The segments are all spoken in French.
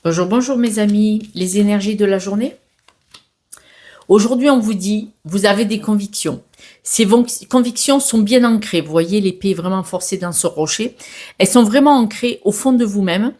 Bonjour, bonjour mes amis, les énergies de la journée. Aujourd'hui, on vous dit, vous avez des convictions. Convictions sont bien ancrées. Vous voyez l'épée vraiment forcée dans ce rocher. Elles sont vraiment ancrées au fond de vous-même.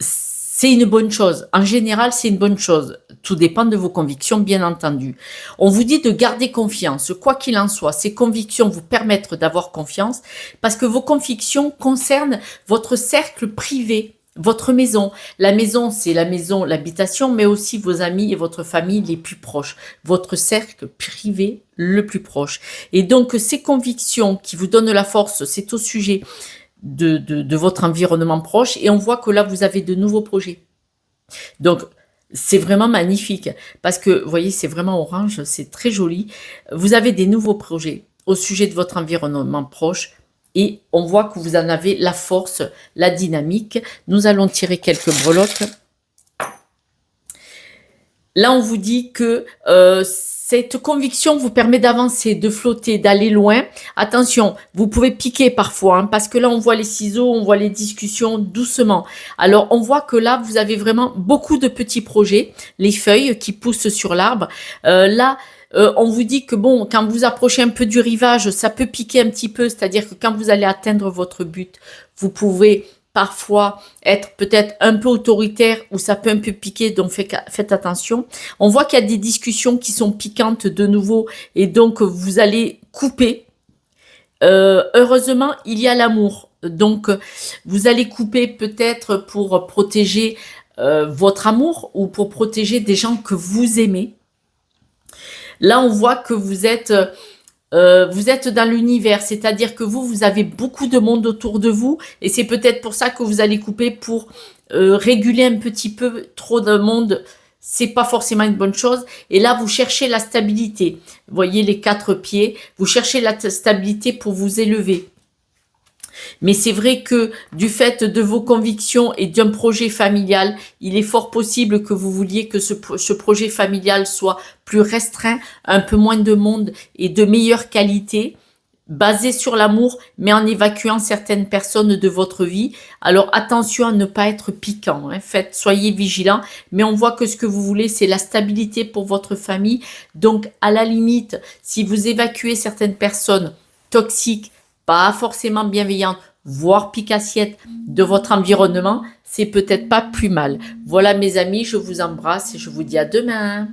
C'est une bonne chose. En général, c'est une bonne chose. Tout dépend de vos convictions, bien entendu. On vous dit de garder confiance. Quoi qu'il en soit, ces convictions vous permettent d'avoir confiance parce que vos convictions concernent votre cercle privé, votre maison. La maison, c'est la maison, l'habitation, mais aussi vos amis et votre famille les plus proches. Votre cercle privé le plus proche. Et donc, ces convictions qui vous donnent la force, c'est au sujet de votre environnement proche et on voit que là, vous avez de nouveaux projets. Donc, c'est vraiment magnifique parce que, vous voyez, c'est vraiment orange, c'est très joli. Vous avez des nouveaux projets au sujet de votre environnement proche et on voit que vous en avez la force, la dynamique. Nous allons tirer quelques breloques. Là, on vous dit que cette conviction vous permet d'avancer, de flotter, d'aller loin. Attention, vous pouvez piquer parfois, hein, parce que là, on voit les ciseaux, on voit les discussions doucement. Alors, on voit que là, vous avez vraiment beaucoup de petits projets, les feuilles qui poussent sur l'arbre. On vous dit que bon, quand vous approchez un peu du rivage, ça peut piquer un petit peu, c'est-à-dire que quand vous allez atteindre votre but, vous pouvez parfois être peut-être un peu autoritaire ou ça peut un peu piquer, donc faites attention. On voit qu'il y a des discussions qui sont piquantes de nouveau et donc vous allez couper. Heureusement, il y a l'amour. Donc, vous allez couper peut-être pour protéger votre amour ou pour protéger des gens que vous aimez. Là, on voit que vous êtes dans l'univers, c'est-à-dire que vous avez beaucoup de monde autour de vous, et c'est peut-être pour ça que vous allez couper pour réguler un petit peu trop de monde. C'est pas forcément une bonne chose. Et là, vous cherchez la stabilité. Vous voyez les 4 pieds. Vous cherchez la stabilité pour vous élever. Mais c'est vrai que du fait de vos convictions et d'un projet familial, il est fort possible que vous vouliez que ce projet familial soit plus restreint, un peu moins de monde et de meilleure qualité, basé sur l'amour, mais en évacuant certaines personnes de votre vie. Alors attention à ne pas être piquant, hein. Soyez vigilants, mais on voit que ce que vous voulez, c'est la stabilité pour votre famille. Donc à la limite, si vous évacuez certaines personnes toxiques, pas forcément bienveillantes, voire pique-assiette de votre environnement, c'est peut-être pas plus mal. Voilà mes amis, je vous embrasse et je vous dis à demain.